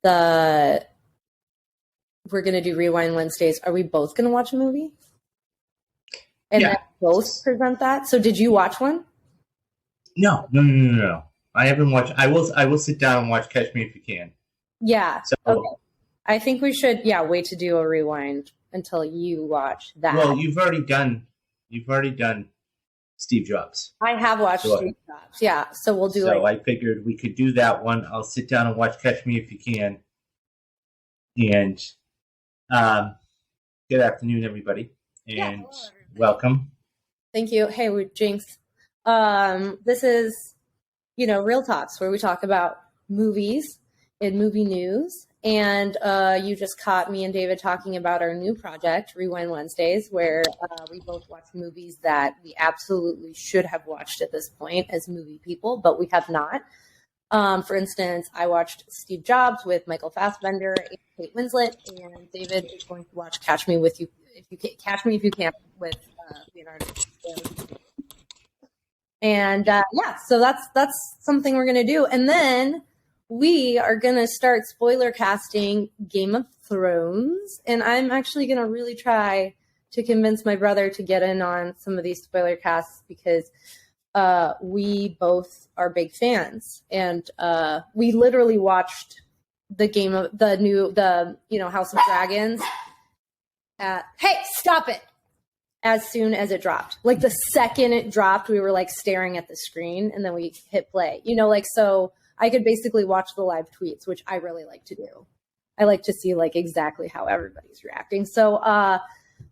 we're going to do Rewind Wednesdays. Are we both going to watch a movie? And then both present that? So did you watch one? No. I haven't watched. I will sit down and watch Catch Me If You Can. Yeah. So, okay. I think we should, wait to do a rewind until you watch that. Well, you've already done Steve Jobs. I have watched Steve Jobs. Yeah. So we'll do So I figured we could do that one. I'll sit down and watch Catch Me If You Can. And good afternoon, everybody. And welcome. Thank you. Hey, we're Jinx. This is, Real Talks, where we talk about movies and movie news. And you just caught me and David talking about our new project, Rewind Wednesdays, where we both watch movies that we absolutely should have watched at this point as movie people, but we have not. For instance, I watched Steve Jobs with Michael Fassbender and Kate Winslet, and David is going to watch Catch Me If You Can with Leonardo DiCaprio. And so that's something we're gonna do, and then we are gonna start spoiler casting Game of Thrones, and I'm actually gonna really try to convince my brother to get in on some of these spoiler casts because we both are big fans, and we literally watched the House of Dragons. Hey, stop it! As soon as it dropped, like the second it dropped, we were like staring at the screen, and then we hit play. So I could basically watch the live tweets, which I really like to do. I like to see like exactly how everybody's reacting. So,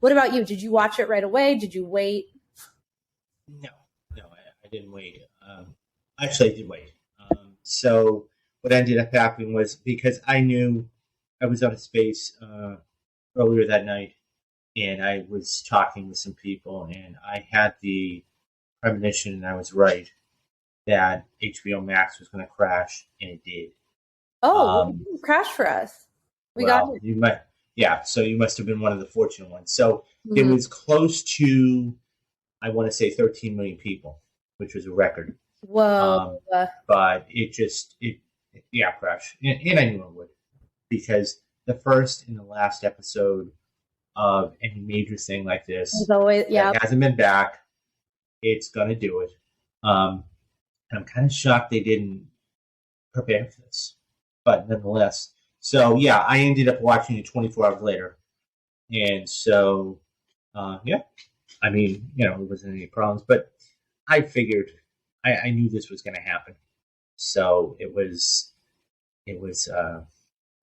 what about you? Did you watch it right away? Did you wait? No, I didn't wait. Actually, I did wait. So what ended up happening was because I knew I was out of space earlier that night, and I was talking with some people, and I had the premonition, and I was right, that HBO Max was going to crash, and it did. Oh, it crashed for us. We got it. You might, so you must have been one of the fortunate ones. So it was close to, I want to say 13 million people, which was a record. Whoa. But it crashed. And I knew it would, because the first and the last episode of any major thing like this that hasn't been back, it's going to do it. And I'm kind of shocked they didn't prepare for this. But nonetheless, so I ended up watching it 24 hours later. And so, I mean, it wasn't any problems, but I figured, I knew this was going to happen. So it was going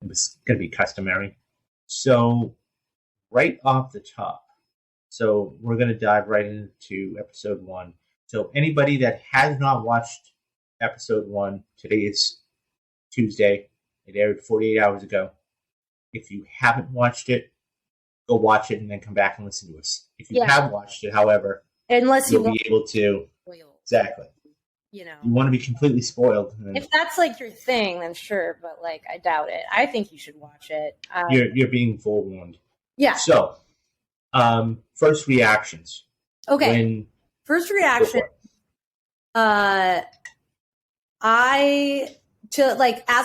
to be customary. So right off the top, so we're going to dive right into episode 1. So anybody that has not watched episode 1, today is Tuesday. It aired 48 hours ago. If you haven't watched it, go watch it and then come back and listen to us. If you have watched it, however, unless you'll be able to. Exactly. You want to be completely spoiled. If that's like your thing, then sure, but like I doubt it. I think you should watch it. You're being forewarned. Yeah. So, first reactions. Okay. First reaction. As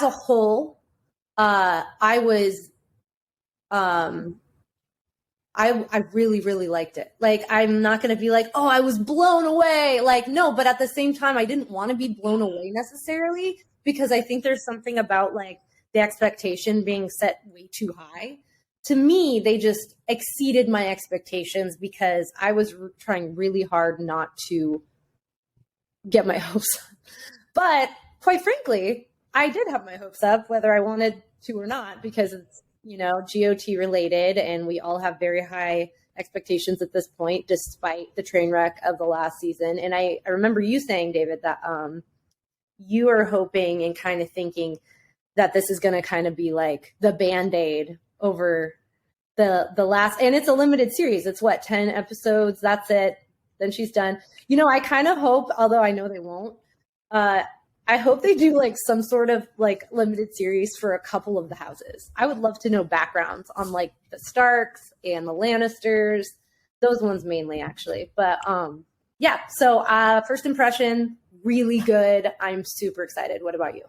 a whole, I was, I really, really liked it. Like, I'm not going to be like, oh, I was blown away. Like, no, but at the same time, I didn't want to be blown away necessarily, because I think there's something about like the expectation being set way too high. To me, they just exceeded my expectations because I was trying really hard not to get my hopes up. But quite frankly, I did have my hopes up, whether I wanted to or not, because it's, GOT related, and we all have very high expectations at this point, despite the train wreck of the last season. And I remember you saying, David, that you are hoping and kind of thinking that this is going to kind of be like the Band-Aid over the last, and it's a limited series. It's 10 episodes. That's it. Then she's done. I kind of hope, although I know they won't, I hope they do like some sort of like limited series for a couple of the houses. I would love to know backgrounds on like the Starks and the Lannisters, those ones mainly actually. But so first impression, really good. I'm super excited. What about you?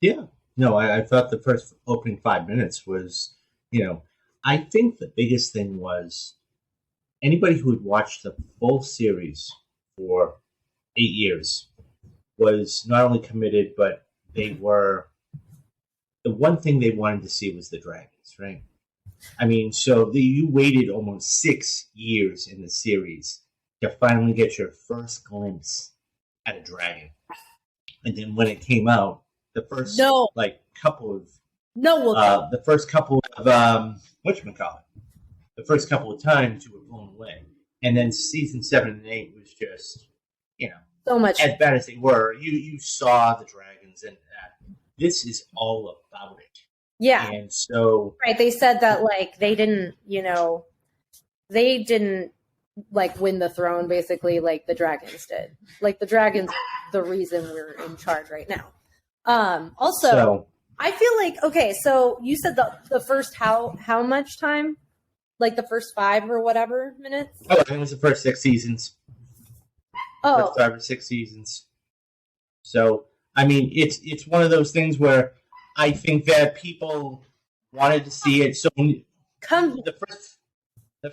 Yeah, No, I thought the first opening 5 minutes was, I think the biggest thing was anybody who had watched the full series for 8 years was not only committed, but they were, the one thing they wanted to see was the dragons, right? I mean, so you waited almost 6 years in the series to finally get your first glimpse at a dragon. And then when it came out, the first couple of the first couple of whatchamacallit, the first couple of times you were blown away. And then season 7 and 8 was just, so much as bad as they were. You saw the dragons, and this is all about it. Yeah. And so right, they said that they didn't, win the throne, basically, like the dragons did. Like the dragons, the reason we're in charge right now. Also, I feel like, okay, so you said the first how much time? Like the first 5 or whatever minutes? Oh, I think it was the first 6 seasons. Oh. First 5 or 6 seasons. So, I mean, it's one of those things where I think that people wanted to see it. So the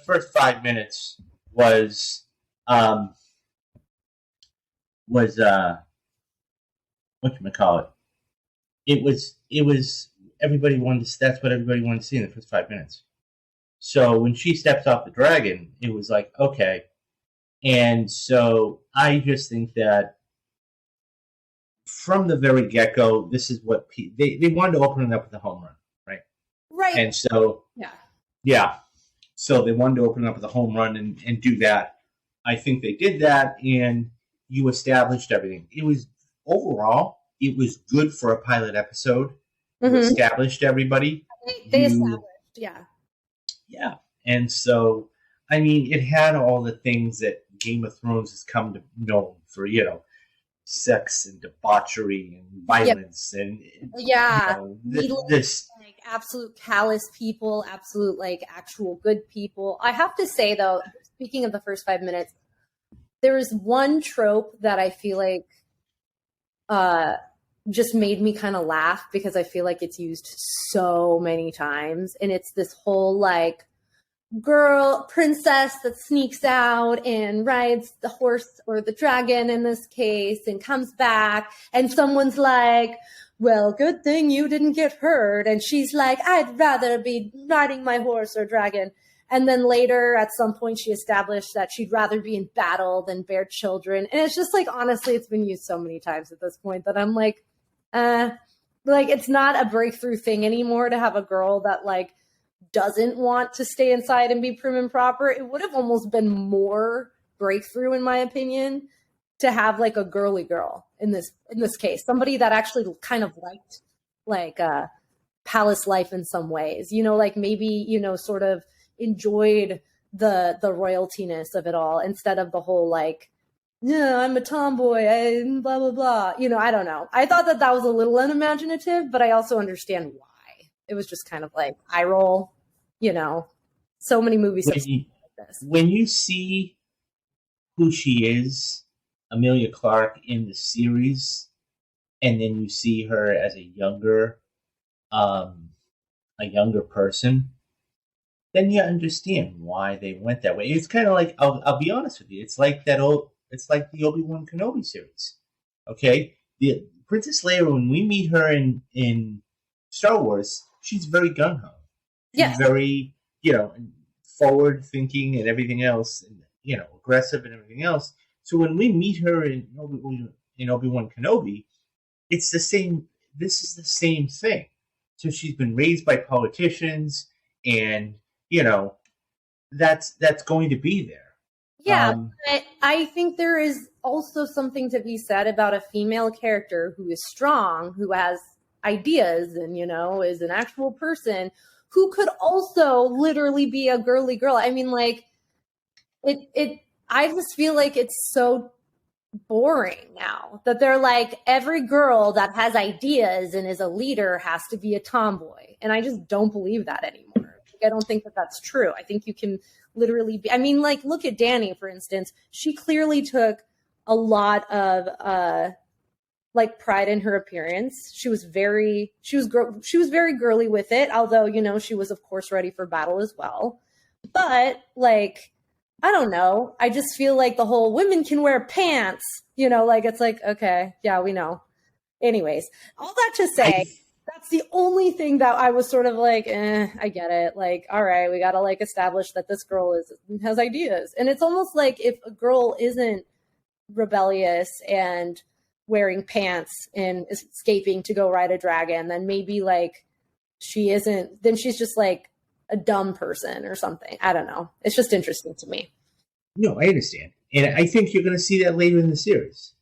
first 5 minutes was whatchamacallit. It was everybody wanted to, that's what everybody wanted to see in the first 5 minutes. So when she steps off the dragon, it was like, okay. And so I just think that from the very get-go, this is what they wanted to open it up with a home run, right? Right. And so, yeah. So they wanted to open it up with a home run and do that. I think they did that, and you established everything. It was, overall, it was good for a pilot episode. Mm-hmm. You established everybody. They established, yeah. Yeah. And so, I mean, it had all the things that Game of Thrones has come to know for, sex and debauchery and violence and this absolute callous people, absolute actual good people. I have to say though, speaking of the first 5 minutes, there is one trope that I feel like just made me kind of laugh because I feel like it's used so many times, and it's this whole girl princess that sneaks out and rides the horse or the dragon in this case and comes back, and someone's like, well, good thing you didn't get hurt, and she's like, I'd rather be riding my horse or dragon. And then later at some point she established that she'd rather be in battle than bear children, and it's just honestly, it's been used so many times at this point that I'm it's not a breakthrough thing anymore to have a girl that doesn't want to stay inside and be prim and proper. It would have almost been more breakthrough, in my opinion, to have a girly girl in this case, somebody that actually kind of liked palace life in some ways, maybe sort of enjoyed the royaltiness of it all instead of the whole yeah, I'm a tomboy, blah blah blah. I don't know. I thought that was a little unimaginative, but I also understand why. It was just kind of eye roll. So many movies like this. When you see who she is, Emilia Clarke, in the series, and then you see her as a younger person, then you understand why they went that way. It's kind of I'll be honest with you. It's like the Obi-Wan Kenobi series. Okay, the Princess Leia, when we meet her in Star Wars, she's very gung ho. She's very, forward thinking and everything else, and aggressive and everything else. So when we meet her in Obi-Wan Kenobi, it's the same. This is the same thing. So she's been raised by politicians, and that's going to be there. Yeah, but I think there is also something to be said about a female character who is strong, who has ideas, and is an actual person who could also literally be a girly girl. I mean, I just feel like it's so boring now that they're every girl that has ideas and is a leader has to be a tomboy, and I just don't believe that anymore. I don't think that that's true. I think you can literally be, look at Dani, for instance. She clearly took a lot of like pride in her appearance. She was very girly with it, although, you know, she was of course ready for battle as well. But like, I don't know. I just feel like the whole women can wear pants, you know, like it's like, okay, yeah, we know. Anyways, all that to say, that's the only thing that I was sort of like, I get it. Like, all right, we got to like establish that this girl has ideas. And it's almost like if a girl isn't rebellious and wearing pants and escaping to go ride a dragon, then maybe like she isn't, then she's just like a dumb person or something. I don't know. It's just interesting to me. No, I understand. And I think you're going to see that later in the series.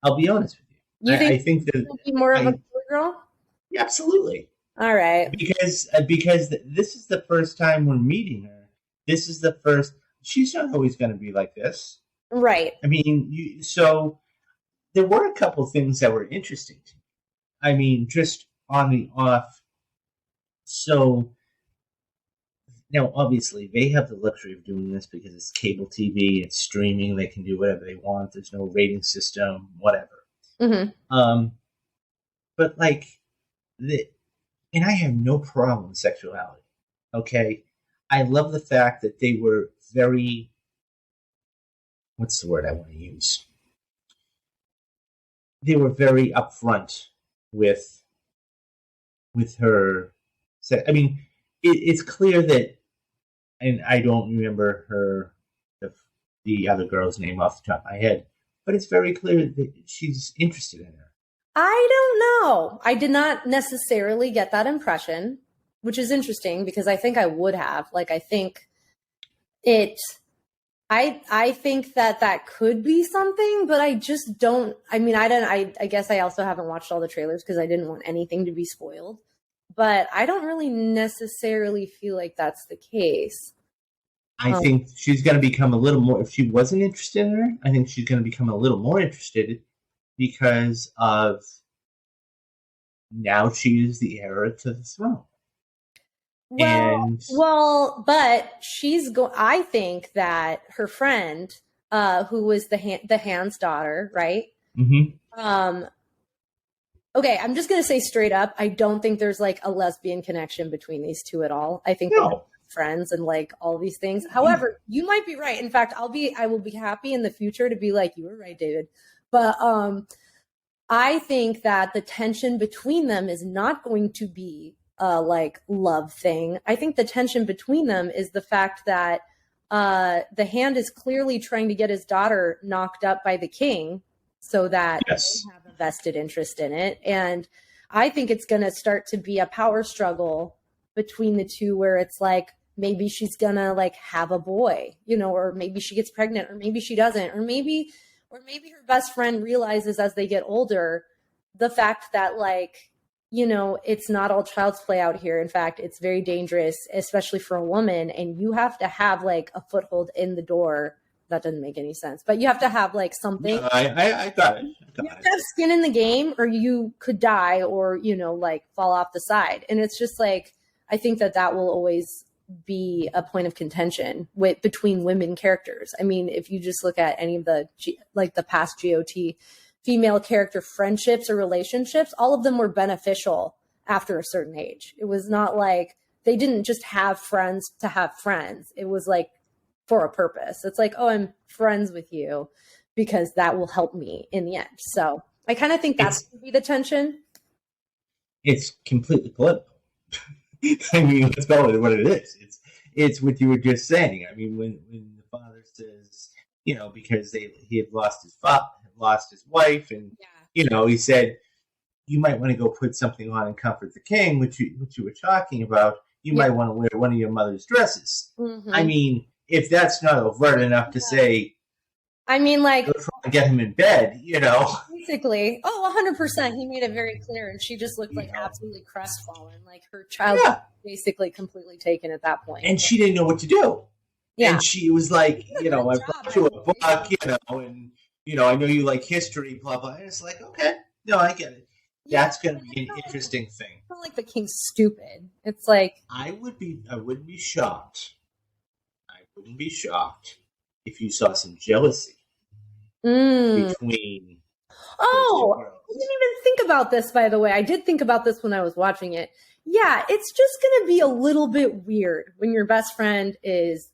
I'll be honest with you. I think that be more of a girl? Yeah, absolutely. All right. Because this is the first time we're meeting her. This is the first. She's not always going to be like this. Right. I mean, so there were a couple things that were interesting to me. I mean, just on the off. So now, obviously, they have the luxury of doing this because it's cable TV, it's streaming. They can do whatever they want. There's no rating system, whatever. Mm-hmm. But like, and I have no problem with sexuality. Okay, I love the fact that they were very. What's the word I want to use? They were very upfront with her. I mean, it's clear that, and I don't remember the other girl's name off the top of my head, but it's very clear that she's interested in her. I don't know. I did not necessarily get that impression, which is interesting because I think I would have. Like, I think I think that could be something, but I just don't. I mean, I guess I also haven't watched all the trailers because I didn't want anything to be spoiled. But I don't really necessarily feel like that's the case. I think she's going to become a little more, if she wasn't interested in her, I think she's going to become a little more interested because of now she is the heir to the throne. But I think that her friend, who was the Hand's daughter, right? Mm-hmm. Okay, I'm just gonna say straight up, I don't think there's like a lesbian connection between these two at all. I think they're friends and like all these things. However, you might be right. In fact, I will be happy in the future to be like, you were right, David. But I think that the tension between them is not going to be a like love thing. I think the tension between them is the fact that the Hand is clearly trying to get his daughter knocked up by the king so that they have a vested interest in it. And I think it's going to start to be a power struggle between the two where it's like, maybe she's going to like have a boy, you know, or maybe she gets pregnant or maybe she doesn't, or maybe her best friend realizes as they get older, the fact that like, you know, it's not all child's play out here. In fact, it's very dangerous, especially for a woman. And you have to have like a foothold in the door. That doesn't make any sense, but you have to have like something. I got it. You have to have skin in the game or you could die or, you know, like fall off the side. And it's just like, I think that will always be a point of contention between women characters. I mean, if you just look at any of the past GOT female character friendships or relationships, all of them were beneficial after a certain age. It was not like they didn't just have friends to have friends. It was like for a purpose. It's like, oh, I'm friends with you because that will help me in the end. So I kind of think that's going to be the tension. It's completely political. I mean, let's call it what it is. It's what you were just saying. I mean, when the father says, you know, because he had lost his wife, and you know, he said, you might want to go put something on and comfort the king, which you were talking about. You might want to wear one of your mother's dresses. Mm-hmm. I mean, if that's not overt enough to say, I mean, like, go try to get him in bed, you know. Basically, 100%. He made it very clear, and she just looked like absolutely crestfallen, like her child was basically completely taken at that point. And she didn't know what to do. Yeah. And she was like, you know, I brought you a book, you know, and, you know, I know you like history, blah, blah. And it's like, okay, no, I get it. That's going to be an interesting thing. It's not like the king's stupid. It's like... I wouldn't be shocked. I wouldn't be shocked if you saw some jealousy between... didn't even think about this, by the way. I did think about this when I was watching it. Yeah, it's just going to be a little bit weird when your best friend is,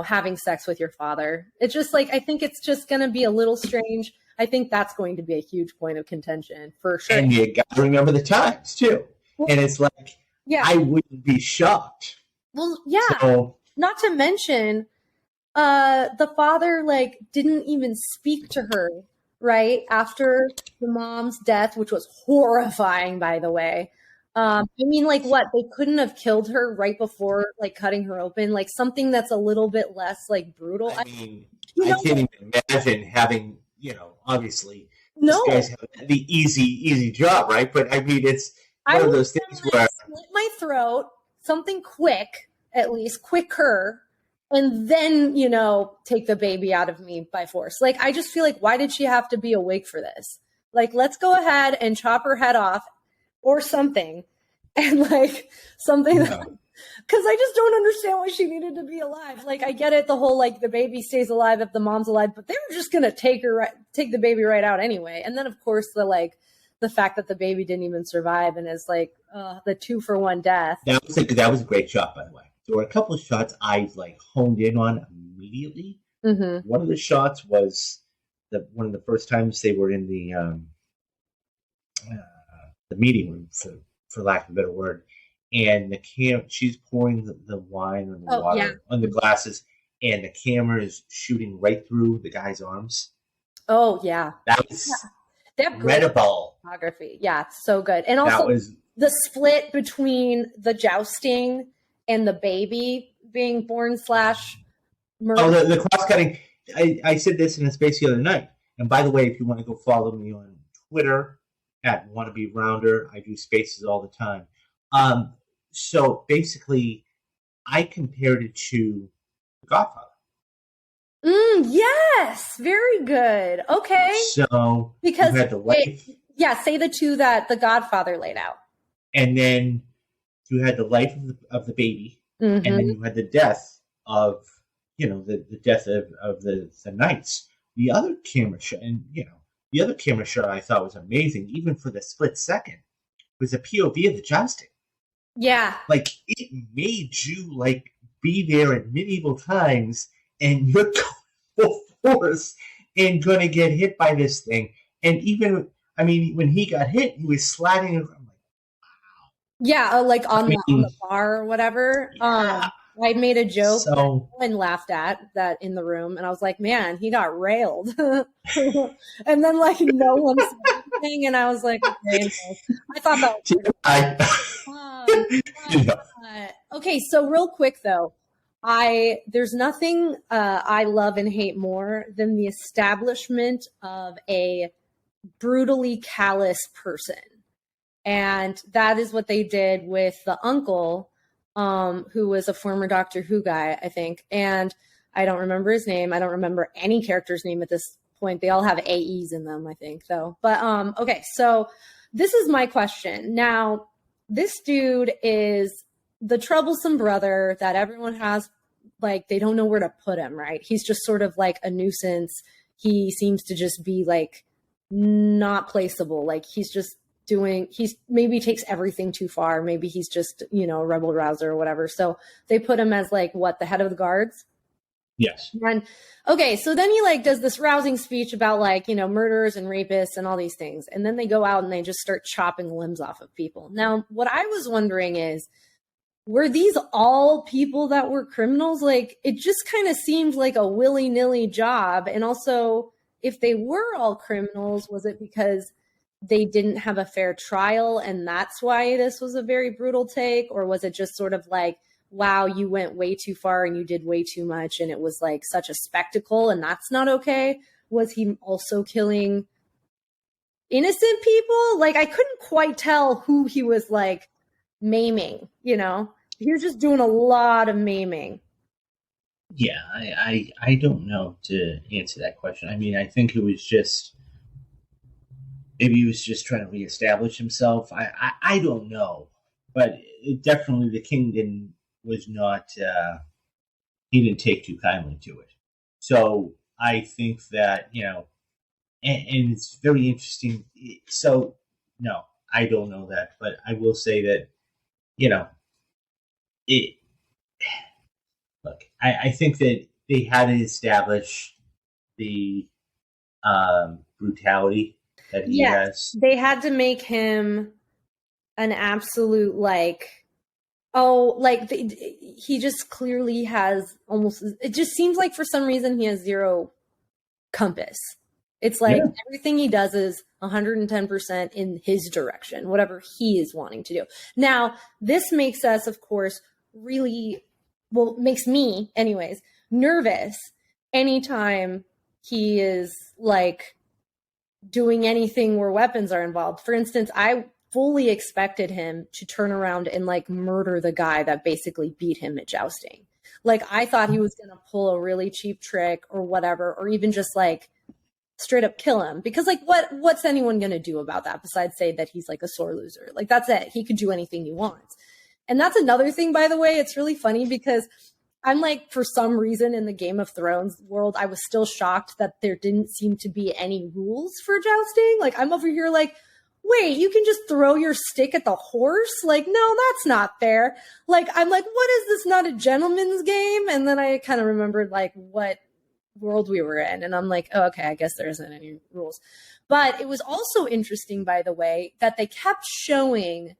having sex with your father. It's just like, I think it's just going to be a little strange. I think that's going to be a huge point of contention for sure. And you got to remember the times too. Well, and it's like, I wouldn't be shocked. Well, yeah. So, not to mention, the father didn't even speak to her right after the mom's death, which was horrifying, by the way. I mean, what? They couldn't have killed her right before, cutting her open? Something that's a little bit less, brutal? I mean, I can't even imagine having, obviously, these guys have the easy job, right? But, I mean, it's one of those things where... slit my throat, something quick, at least, quicker, and then, take the baby out of me by force. I just feel why did she have to be awake for this? Let's go ahead and chop her head off or something. And something because I just don't understand why she needed to be alive. I get it. The whole, the baby stays alive if the mom's alive, but they were just going to take the baby right out anyway. And then of course the fact that the baby didn't even survive and is the 2-for-1 death. That was a great shot, by the way. There were a couple of shots I honed in on immediately. Mm-hmm. One of the shots was one of the first times they were in the meeting room, for lack of a better word, and she's pouring the wine or the water on the glasses, and the camera is shooting right through the guy's arms. Oh yeah, that was incredible photography. Yeah, so good, and also the split between the jousting and the baby being born / murdered. Oh, the cross-cutting. I said this in a space the other night. And by the way, if you want to go follow me on Twitter at WannaBeRounder, I do spaces all the time. So basically, I compared it to The Godfather. Yes, very good. Okay. So because you had the life. Say the two that The Godfather laid out. And then you had the life of the baby, and then you had the death of, the death of the knights. The other camera shot, I thought was amazing, even for the split second, was a POV of the jousting. Yeah. It made you, be there at medieval times, and you're going full force and going to get hit by this thing. And even, when he got hit, he was sliding around. Yeah, on the bar or whatever. Yeah. I made a joke and laughed at that in the room, and I was like, "Man, he got railed." And then no one said anything, and I was like, "Okay." I thought that was okay. So real quick though, there's nothing I love and hate more than the establishment of a brutally callous person. And that is what they did with the uncle, who was a former Doctor Who guy, I think. And I don't remember his name. I don't remember any character's name at this point. They all have AEs in them, I think, though. But, okay, so this is my question. Now, this dude is the troublesome brother that everyone has, they don't know where to put him, right? He's just sort of a nuisance. He seems to just be, not placeable. He's maybe takes everything too far. Maybe he's just, a rebel rouser or whatever. So they put him as the head of the guards. Yes. And okay. So then he does this rousing speech about murderers and rapists and all these things. And then they go out and they just start chopping limbs off of people. Now, what I was wondering is, were these all people that were criminals? It just kind of seemed like a willy-nilly job. And also, if they were all criminals, was it because they didn't have a fair trial and that's why this was a very brutal take? Or was it just sort of wow, you went way too far and you did way too much and it was such a spectacle and that's not okay? Was he also killing innocent people? I couldn't quite tell who he was maiming, He was just doing a lot of maiming. Yeah, I don't know to answer that question. I think it was just... Maybe he was just trying to reestablish himself. I don't know, but definitely the king was not. He didn't take too kindly to it. So I think that and it's very interesting. So, no, I don't know that, but I will say that, it. Look, I think that they had to establish the brutality that he has. They had to make him an absolute he just clearly has almost. It just seems like for some reason he has zero compass. It's like everything he does is 110% in his direction, whatever he is wanting to do. Now, this makes us, of course, makes me, anyways, nervous anytime he is doing anything where weapons are involved. For instance, I fully expected him to turn around and murder the guy that basically beat him at jousting. I thought he was going to pull a really cheap trick or whatever, or even just straight up kill him, because what's anyone going to do about that besides say that he's a sore loser? That's it. He could do anything he wants. And that's another thing, by the way. It's really funny because I'm for some reason in the Game of Thrones world, I was still shocked that there didn't seem to be any rules for jousting. I'm over here wait, you can just throw your stick at the horse? No, that's not fair. I'm what is this, not a gentleman's game? And then I kind of remembered what world we were in. And I'm oh, okay, I guess there isn't any rules. But it was also interesting, by the way, that they kept showing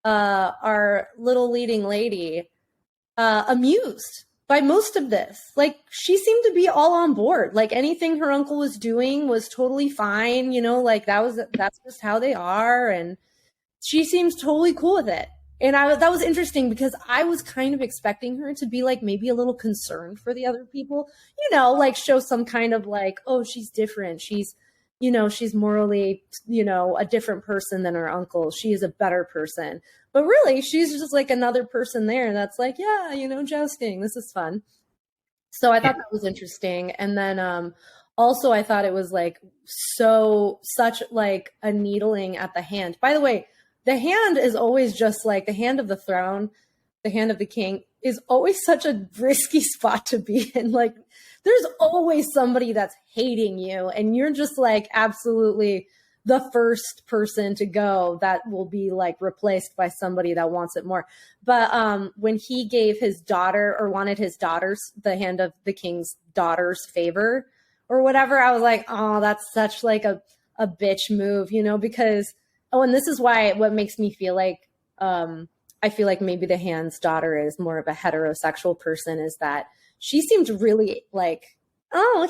our little leading lady amused by most of this. She seemed to be all on board. Anything her uncle was doing was totally fine. That's just how they are. And she seems totally cool with it. And that was interesting because I was kind of expecting her to be maybe a little concerned for the other people, show some kind of oh, she's different. She's, she's morally, a different person than her uncle. She is a better person. But really, she's just another person there that's yeah, jousting. This is fun. So I thought that was interesting. And then also I thought it was such a needling at the hand. By the way, the hand is always just the hand of the throne, the hand of the king is always such a risky spot to be in. There's always somebody that's hating you and you're just absolutely the first person to go that will be replaced by somebody that wants it more. But when he gave his daughter or wanted his daughter's, the hand of the king's daughter's favor or whatever, I was oh, that's such a bitch move, because and this is what makes me feel I feel maybe the hand's daughter is more of a heterosexual person, is that she seemed really oh,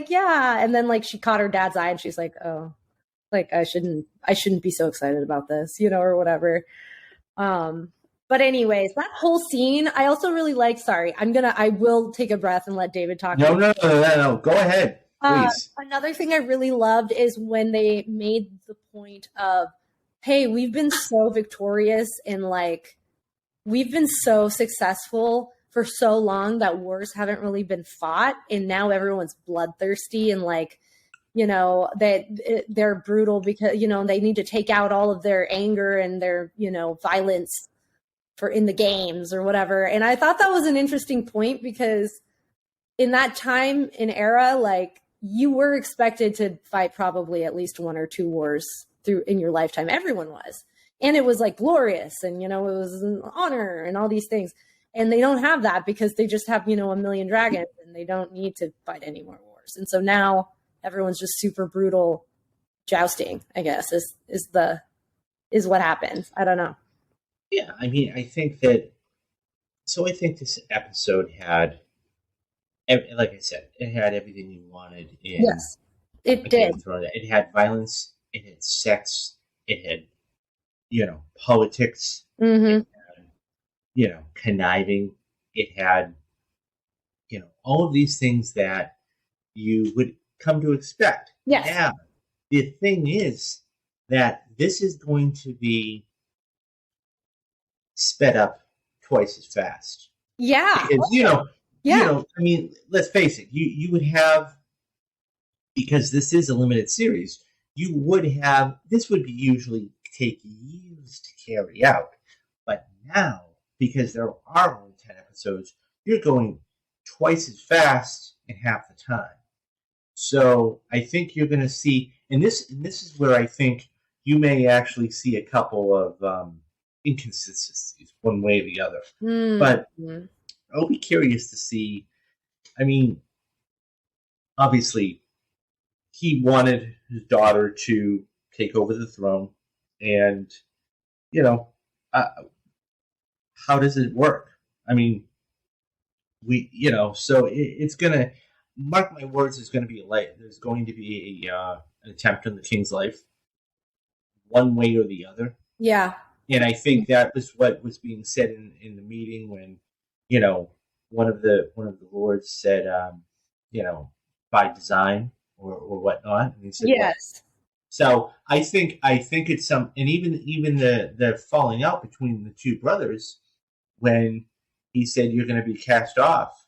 yeah. And then she caught her dad's eye and she's oh, I shouldn't be so excited about this, or whatever. But anyways, that whole scene, I also really sorry, I will take a breath and let David talk. No. Go ahead, please. Another thing I really loved is when they made the point of, hey, we've been so victorious and we've been so successful for so long that wars haven't really been fought. And now everyone's bloodthirsty and they're brutal because, they need to take out all of their anger and their, violence in the games or whatever. And I thought that was an interesting point because in that time and era, you were expected to fight probably at least one or two wars in your lifetime. Everyone was. And it was glorious and, it was an honor and all these things. And they don't have that because they just have, a million dragons and they don't need to fight any more wars. And so now everyone's just super brutal jousting, I guess, is what happens. I don't know. Yeah, I mean, I think this episode had, like I said, it had everything you wanted in. Yes, it did. It had violence, it had sex, it had, politics, mm-hmm. It had, conniving. It had, all of these things that you would come to expect. Yes. Now, the thing is that this is going to be sped up twice as fast. Yeah. Because, I mean, let's face it, you would have, because this is a limited series, this would usually take years to carry out. But now, because there are only 10 episodes, you're going twice as fast in half the time. So I think you're going to see, and this is where I think you may actually see a couple of inconsistencies, one way or the other. But I'll be curious to see. I mean, obviously, he wanted his daughter to take over the throne, and you know, how does it work? I mean, so it's gonna, mark my words, there's going to be there's going to be an attempt on the king's life, one way or the other. Yeah. And I think that was what was being said in the meeting when, one of the lords said, by design or whatnot. And he said, yes. What? So I think it's and even the falling out between the two brothers when he said, you're going to be cast off,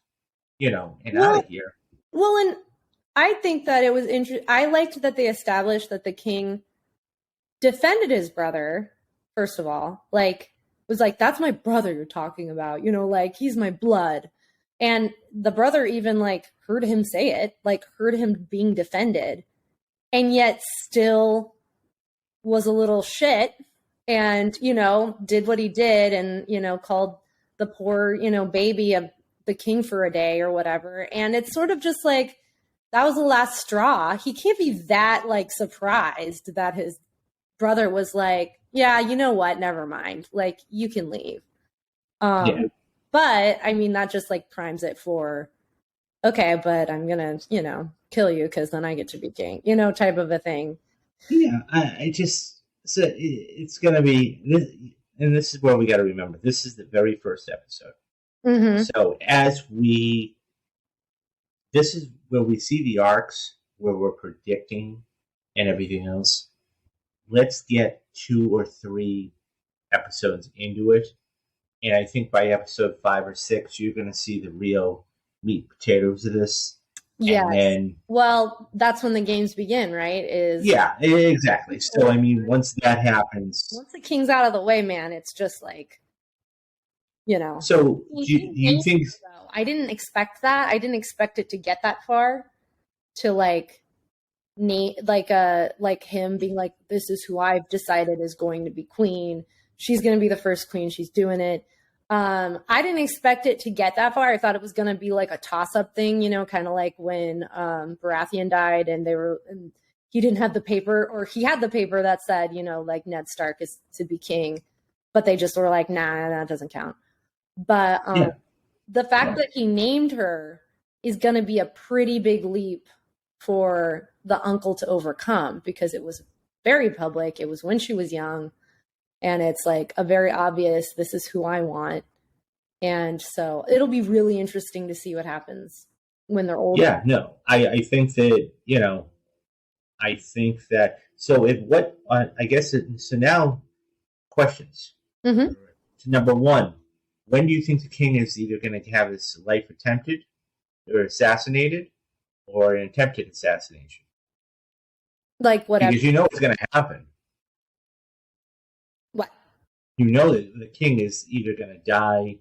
and out of here. Well, and I think that it was interesting. I liked that they established that the king defended his brother, first of all, was like, that's my brother you're talking about, he's my blood. And the brother even heard him say it, heard him being defended, and yet still was a little shit and, did what he did and, called the poor, baby the king for a day or whatever. And it's sort of just that was the last straw. He can't be that surprised that his brother was like, yeah, you know what? Never mind. You can leave. Yeah. But I mean, that just primes it for, okay, but I'm going to, kill you because then I get to be king, type of a thing. Yeah. It's going to be this, and this is where we got to remember, this is the very first episode. Mm-hmm. So this is where we see the arcs, where we're predicting and everything else. Let's get 2 or 3 episodes into it. And I think by episode 5 or 6, you're going to see the real meat and potatoes of this. Yes. And then, well, that's when the games begin, right? Yeah, exactly. So, I mean, once that happens. Once the king's out of the way, man, it's just So, do you think. I didn't expect that. I didn't expect it to get that far to him being like, this is who I've decided is going to be queen. She's going to be the first queen. She's doing it. I didn't expect it to get that far. I thought it was going to be a toss-up thing, kind of like when Baratheon died and he didn't have the paper, or he had the paper that said, Ned Stark is to be king, but they just were like, nah, that doesn't count. But the fact that he named her is going to be a pretty big leap for the uncle to overcome, because it was very public. It was when she was young, and it's a very obvious, this is who I want. And so it'll be really interesting to see what happens when they're older. Yeah, no, I think that, so now questions. Mm-hmm. Number 1, when do you think the king is either going to have his life attempted or assassinated, or an attempted assassination? Whatever. Because it's going to happen. What? That the king is either going to die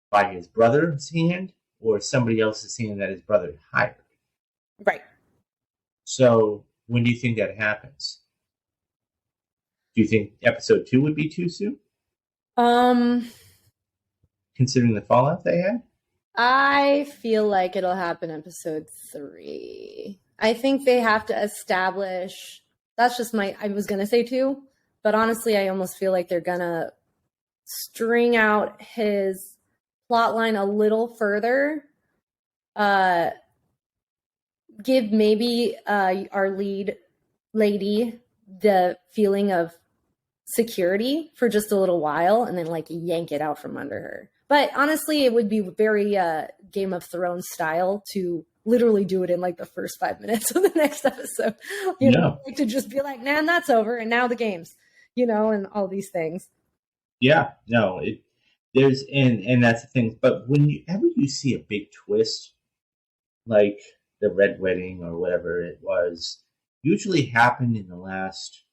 by his brother's hand or somebody else's hand that his brother hired. Right. So when do you think that happens? Do you think episode 2 would be too soon? Considering the fallout they had? I feel like it'll happen episode 3. I think they have to establish, that's just I was going to say 2, but honestly, I almost feel like they're going to string out his plot line a little further. Give maybe our lead lady the feeling of security for just a little while, and then yank it out from under her. But honestly, it would be very Game of Thrones style to literally do it in the first 5 minutes of the next episode. To just be like, nah, that's over, and now the games, and all these things. Yeah, no, there's and that's the thing. But whenever you see a big twist, like the Red Wedding or whatever it was, usually happened in the last,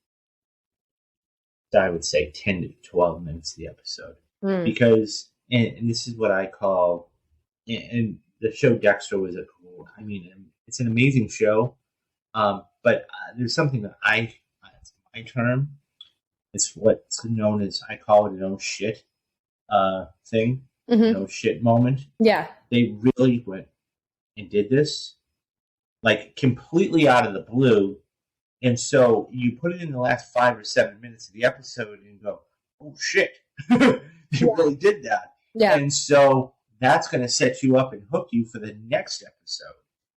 I would say, 10 to 12 minutes of the episode. Because, and this is what I call, and the show Dexter was it's an amazing show. But there's something that it's my term. It's what's known as, I call it an oh shit thing, an oh shit moment. Yeah. They really went and did this, like, completely out of the blue. And so you put it in the last 5 or 7 minutes of the episode and go, oh shit, they really did that. Yeah. And so that's going to set you up and hook you for the next episode.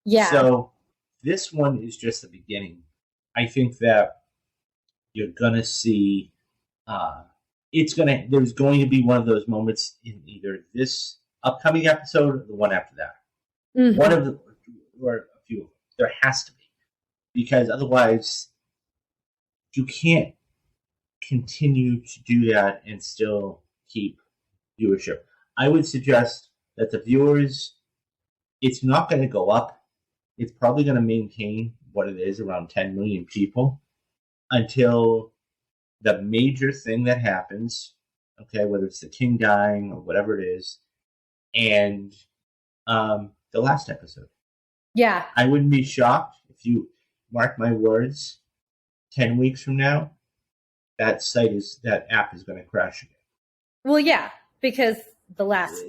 Yeah. So this one is just the beginning. I think that you're going to see, there's going to be one of those moments in either this upcoming episode or the one after that. Mm-hmm. One of the, or a few of them. There has to be. Because otherwise, you can't continue to do that and still keep viewership. I would suggest that the viewers, it's not going to go up. It's probably going to maintain what it is, around 10 million people, until the major thing that happens, okay, whether it's the king dying or whatever it is, and the last episode. Yeah. I wouldn't be shocked if you, mark my words, 10 weeks from now, that app is going to crash again. Well, yeah, because the last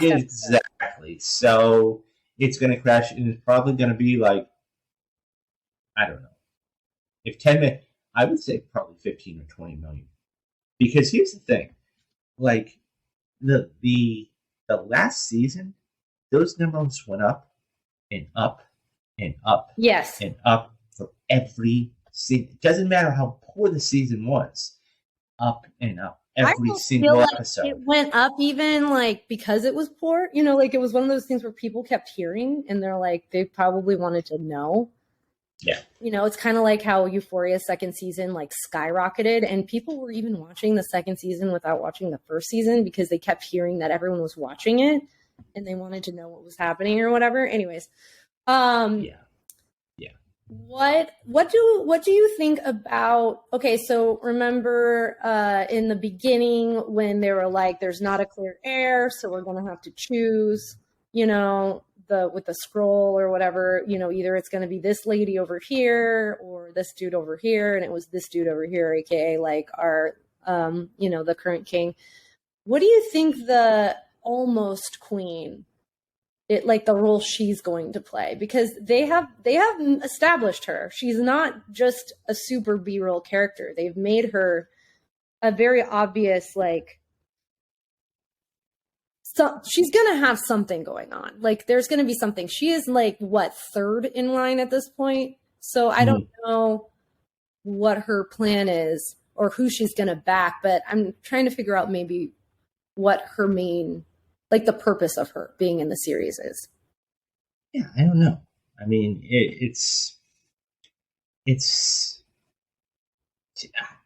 exactly. So it's going to crash, and it's probably going to be like, I don't know, if 10 minutes, I would say probably 15 or 20 million. Because here's the thing, like the last season, those numbers went up and up and up. Yes. And up for every season. It doesn't matter how poor the season was. Up and up. Every single episode. It went up even like because it was poor. You know, like it was one of those things where people kept hearing and they're like, they probably wanted to know. Yeah. You know, it's kind of like how Euphoria's second season like skyrocketed, and people were even watching the second season without watching the first season because they kept hearing that everyone was watching it and they wanted to know what was happening or whatever. Anyways. Yeah. What do you think about, okay, so remember in the beginning when they were like, there's not a clear heir, so we're going to have to choose, you know, with the scroll or whatever, you know, either it's going to be this lady over here or this dude over here, and it was this dude over here, aka like our you know, the current king. What do you think the almost queen, like the role she's going to play? Because they have established her. She's not just a super B-roll character. They've made her a very obvious, like, so she's gonna have something going on. Like there's gonna be something. She is like what, third in line at this point. So I don't know what her plan is or who she's gonna back, but I'm trying to figure out maybe what her main, like the purpose of her being in the series is. Yeah, I don't know. I mean, it's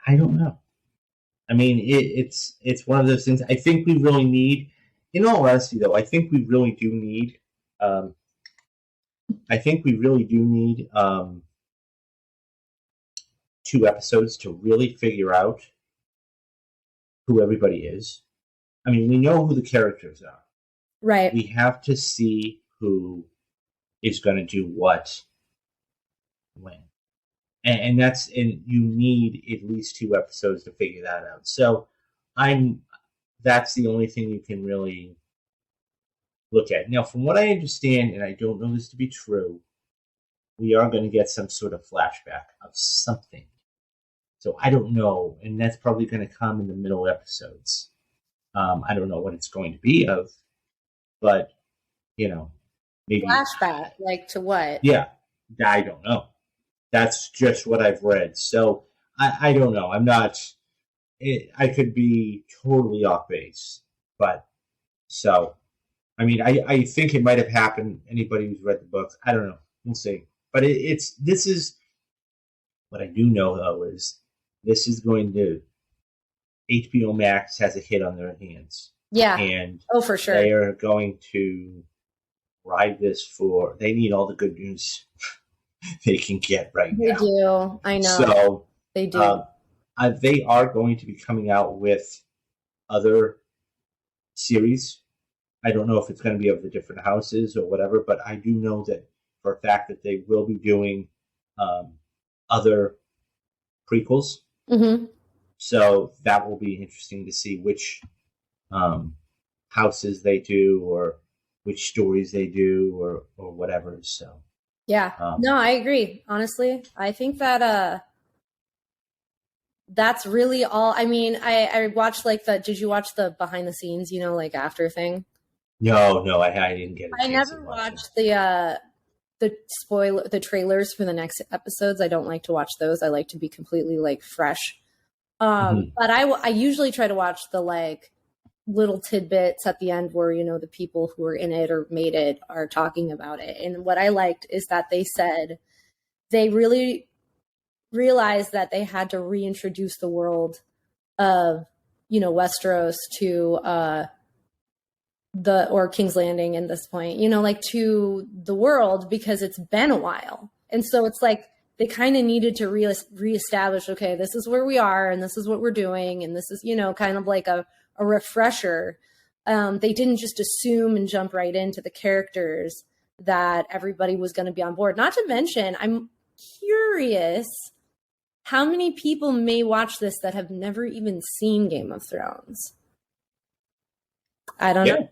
I don't know. I mean, it's one of those things. I think we really need, in all honesty, though, I think we really do need 2 episodes to really figure out who everybody is. I mean, we know who the characters are. Right. We have to see who is going to do what, when. And you need at least 2 episodes to figure that out. So that's the only thing you can really look at. Now, from what I understand, and I don't know this to be true, we are going to get some sort of flashback of something. So I don't know, and that's probably going to come in the middle episodes. I don't know what it's going to be of, but, you know, maybe. Flashback, like to what? Yeah, I don't know. That's just what I've read. So I don't know. I'm not, I could be totally off base. But, so, I mean, I think it might have happened. Anybody who's read the books, I don't know. We'll see. But this is, what I do know, though, is this is going to, HBO Max has a hit on their hands. Yeah. And for sure. They are going to ride this they need all the good news they can get right now. They do. I know. So they do. They are going to be coming out with other series. I don't know if it's going to be of the different houses or whatever, but I do know that for a fact that they will be doing other prequels. Mm-hmm. So that will be interesting to see which houses they do, or which stories they do, or whatever. So yeah, no, I agree. Honestly, I think that that's really all. I mean, I watched like did you watch the behind the scenes, like after thing? No, I didn't get a chance. I never watched the trailers for the next episodes. I don't like to watch those. I like to be completely like fresh. But I usually try to watch the like little tidbits at the end where, the people who are in it or made it are talking about it. And what I liked is that they said they really realized that they had to reintroduce the world of, Westeros to or King's Landing at this point, like to the world, because it's been a while. And so it's like they kind of needed to reestablish, okay, this is where we are and this is what we're doing. And this is, kind of like a refresher. They didn't just assume and jump right into the characters that everybody was going to be on board. Not to mention, I'm curious how many people may watch this that have never even seen Game of Thrones. I don't know.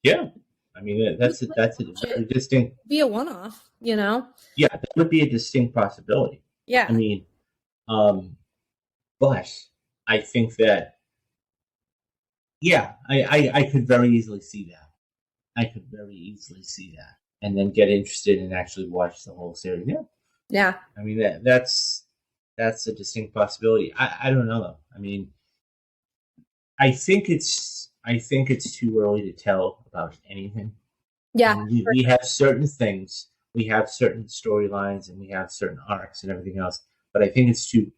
Yeah. I mean, that's a very distinct. Be a one-off, Yeah, that would be a distinct possibility. Yeah. I mean, but I think that, I could very easily see that. And then get interested and actually watch the whole series. Yeah. Yeah. I mean, that's a distinct possibility. I don't know though. I mean, I think it's too early to tell about anything. Yeah. I mean, we have certain things, we have certain storylines, and we have certain arcs and everything else. But I think it's too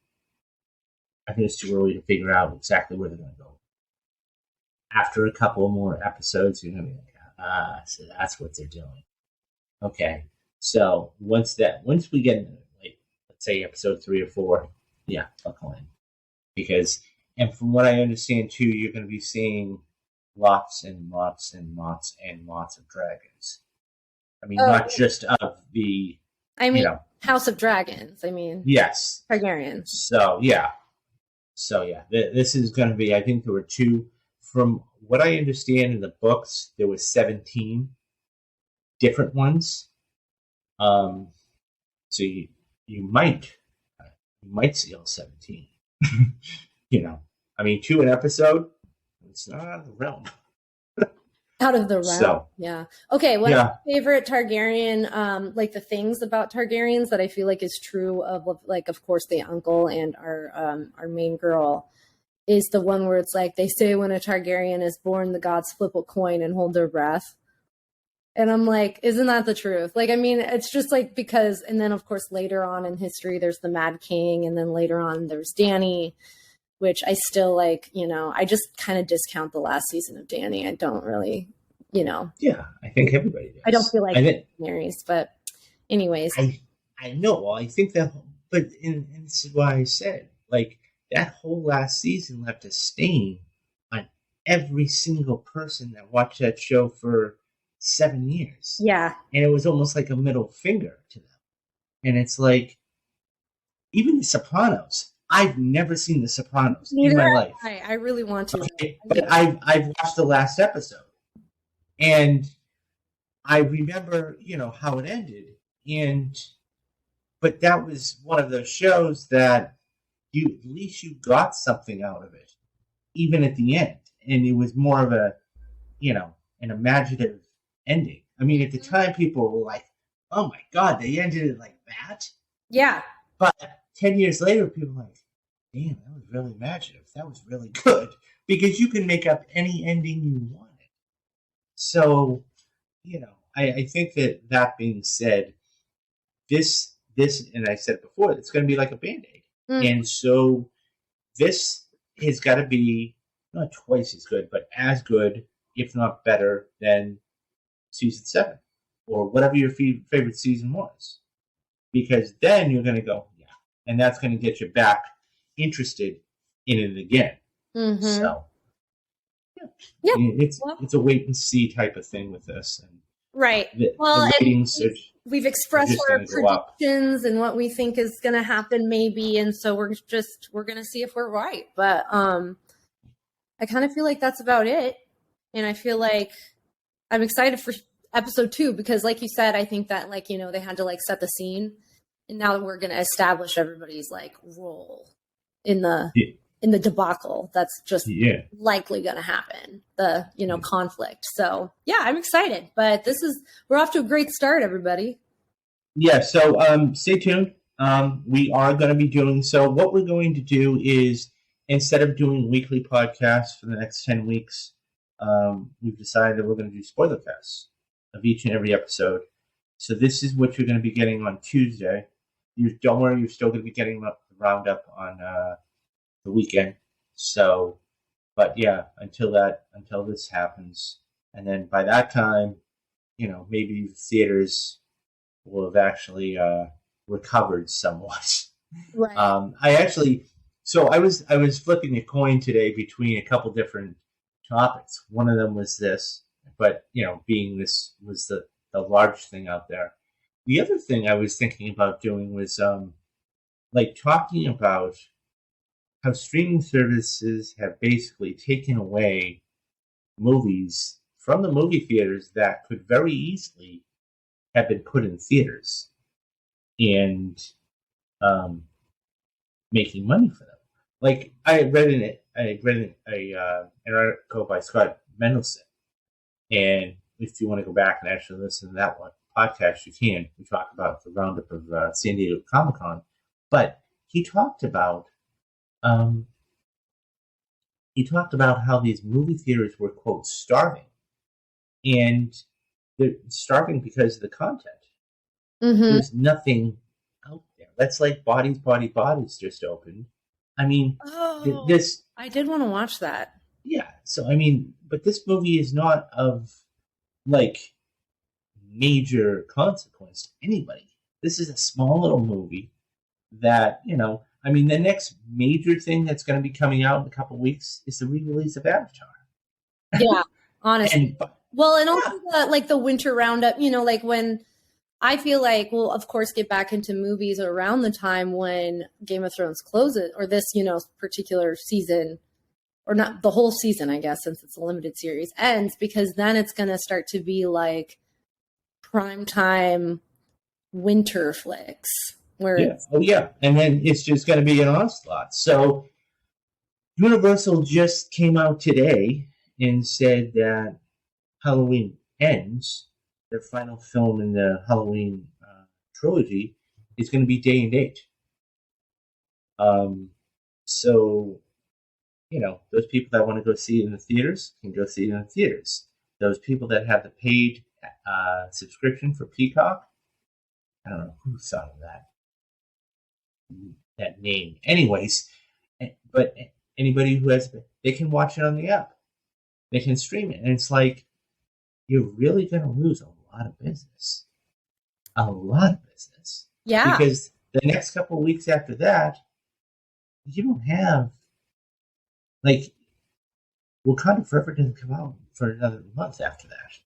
early to figure out exactly where they're going to go. After a couple more episodes, you're going to be like, so that's what they're doing. Okay. So once we get into, like, let's say episode 3 or 4, buckle in. And from what I understand too, you're going to be seeing lots and lots and lots and lots of dragons. I mean, not just of the... House of Dragons. Yes. Targaryens. So, yeah. This is going to be, I think there were 2... From what I understand in the books, there were 17 different ones. So you might see all 17. 2 an episode. It's not out of the realm. Out of the realm. So, yeah. Okay. What's your favorite Targaryen? Like the things about Targaryens that I feel like is true of, like, of course, the uncle and our main girl, is the one where it's like they say when a Targaryen is born, the gods flip a coin and hold their breath. And I'm like, isn't that the truth? Like, it's just like, because, and then of course later on in history, there's the Mad King, and then later on there's Dany, which I still like, I just kind of discount the last season of Dany. I don't really, Yeah, I think everybody does. I don't feel like Mary's, but anyways. I know. Well, I think that, but and this is why I said, like, that whole last season left a stain on every single person that watched that show for 7 years. Yeah. And it was almost like a middle finger to them. And it's like, even The Sopranos. I've never seen The Sopranos in my life. I really want to. Okay, but I've watched the last episode. And I remember, how it ended. But that was one of those shows that at least you got something out of it, even at the end. And it was more of a, an imaginative ending. At the time, people were like, oh my God, they ended it like that? Yeah. But 10 years later, people were like, damn, that was really imaginative. That was really good. Because you can make up any ending you wanted. So, I think that being said, this, and I said before, it's going to be like a Band-Aid. And so this has got to be not twice as good, but as good, if not better, than season 7 or whatever your favorite season was. Because then you're going to go, and that's going to get you back interested in it again. Mm-hmm. So, it's a wait and see type of thing with this. And right. The ratings we've expressed our predictions and what we think is going to happen maybe. And so we're going to see if we're right. But I kind of feel like that's about it. And I feel like I'm excited for episode 2 because like you said, I think that like, they had to like set the scene, and now we're going to establish everybody's like role in the debacle that's just likely going to happen, the conflict. So yeah, I'm excited, but we're off to a great start, everybody. Yeah, so stay tuned. We are going to be doing, so what we're going to do is, instead of doing weekly podcasts for the next 10 weeks, we've decided that we're going to do spoiler casts of each and every episode. So this is what you're going to be getting on Tuesday. Don't worry, you're still going to be getting the roundup on the weekend. So, but yeah, until this happens, and then by that time, maybe the theaters will have actually recovered somewhat. Right. I was flipping a coin today between a couple different topics. One of them was this, but being this was the large thing out there. The other thing I was thinking about doing was talking about how streaming services have basically taken away movies from the movie theaters that could very easily have been put in theaters and making money for them. Like I read an article by Scott Mendelson, and if you want to go back and actually listen to that one podcast, you can. We talk about the roundup of San Diego Comic-Con, but he talked about how these movie theaters were, quote, starving, and they're starving because of the content. Mm-hmm. There's nothing out there. That's like Bodies just opened. I mean, I did want to watch that. Yeah. So, I mean, but this movie is not of like major consequence to anybody. This is a small little movie that, I mean, the next major thing that's going to be coming out in a couple of weeks is the re-release of Avatar. Yeah, honestly. And also the winter roundup, like when I feel like we'll, of course, get back into movies around the time when Game of Thrones closes, or this, particular season, or not the whole season, I guess, since it's a limited series, ends, because then it's going to start to be like primetime winter flicks. And then it's just going to be an onslaught. So Universal just came out today and said that Halloween Ends, their final film in the Halloween trilogy, is going to be day and date. So, those people that want to go see it in the theaters can go see it in the theaters. Those people that have the paid subscription for Peacock, I don't know who thought of that name. Anyways, but anybody who has, they can watch it on the app. They can stream it. And it's like, you're really going to lose a lot of business. A lot of business. Yeah. Because the next couple of weeks after that, you don't have, Wakanda Forever doesn't come out for another month after that.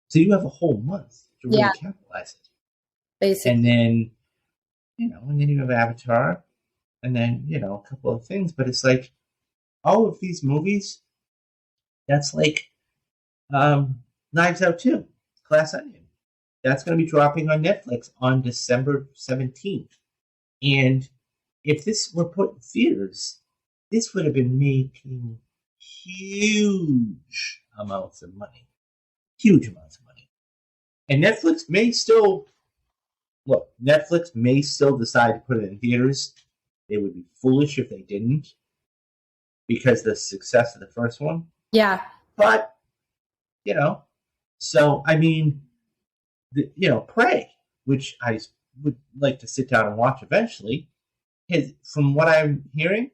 So you have a whole month to really capitalize it. Basically. And then, and then you have Avatar, and then, a couple of things. But it's like, all of these movies, that's like Knives Out 2, Glass Onion. That's going to be dropping on Netflix on December 17th. And if this were put in theaters, this would have been making huge amounts of money. Huge amounts of money. And Netflix may still decide to put it in theaters. They would be foolish if they didn't, because of the success of the first one. Yeah. But, so, I mean, Prey, which I would like to sit down and watch eventually, from what I'm hearing,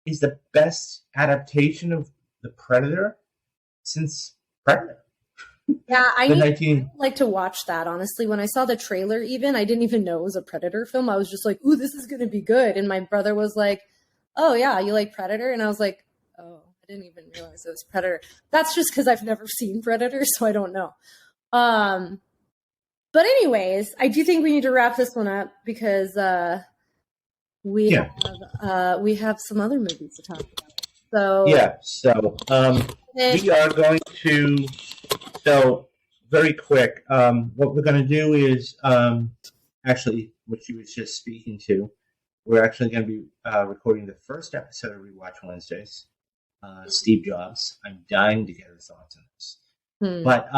is the best adaptation of The Predator since Predator. Yeah, I'd like to watch that, honestly. When I saw the trailer even, I didn't even know it was a Predator film. I was just like, ooh, this is going to be good. And my brother was like, oh, yeah, you like Predator? And I was like, oh, I didn't even realize it was Predator. That's just because I've never seen Predator, so I don't know. But anyways, I do think we need to wrap this one up because we have some other movies to talk about. So we are going to. So very quick, what we're going to do is actually what she was just speaking to. We're actually going to be recording the first episode of Rewatch Wednesdays. Steve Jobs. I'm dying to get her thoughts on this. But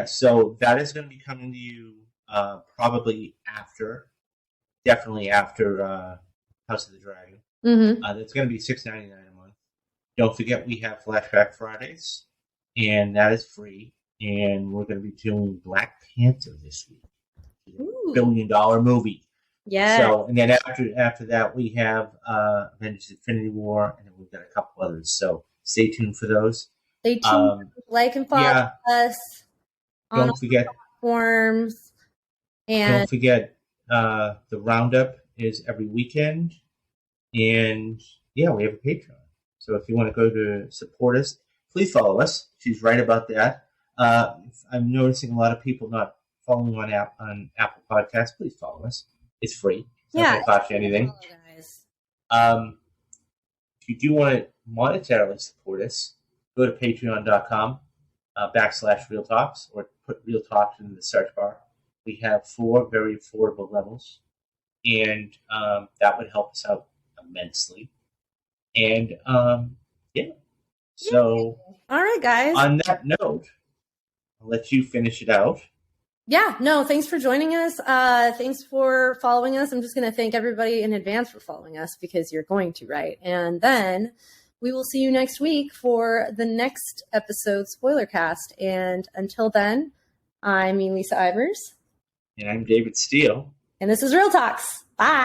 so that is going to be coming to you definitely after House of the Dragon. Mm-hmm. That's going to be $6.99 a month. Don't forget we have Flashback Fridays, and that is free. And we're going to be doing Black Panther this week, $1 billion movie. Yeah. So, and then after that we have Avengers: Infinity War, and then we've got a couple others. So stay tuned for those. Stay tuned. Like and follow us. Don't forget platforms. And don't forget the roundup is every weekend, and we have a Patreon. So if you want to go to support us, please follow us. She's right about that. I'm noticing a lot of people not following on Apple Podcasts. Please follow us. It's free. It's not going to cost you anything. If you do want to monetarily support us, go to patreon.com /Real Talks, or put Real Talks in the search bar. We have 4 very affordable levels, and that would help us out immensely. And so all right, guys. On that note, I'll let you finish it out. Yeah, no, thanks for joining us. Thanks for following us. I'm just going to thank everybody in advance for following us, because you're going to, right? And then we will see you next week for the next episode spoiler cast. And until then, I'm Elisa Ivers. And I'm David Steele. And this is Real Talks. Bye.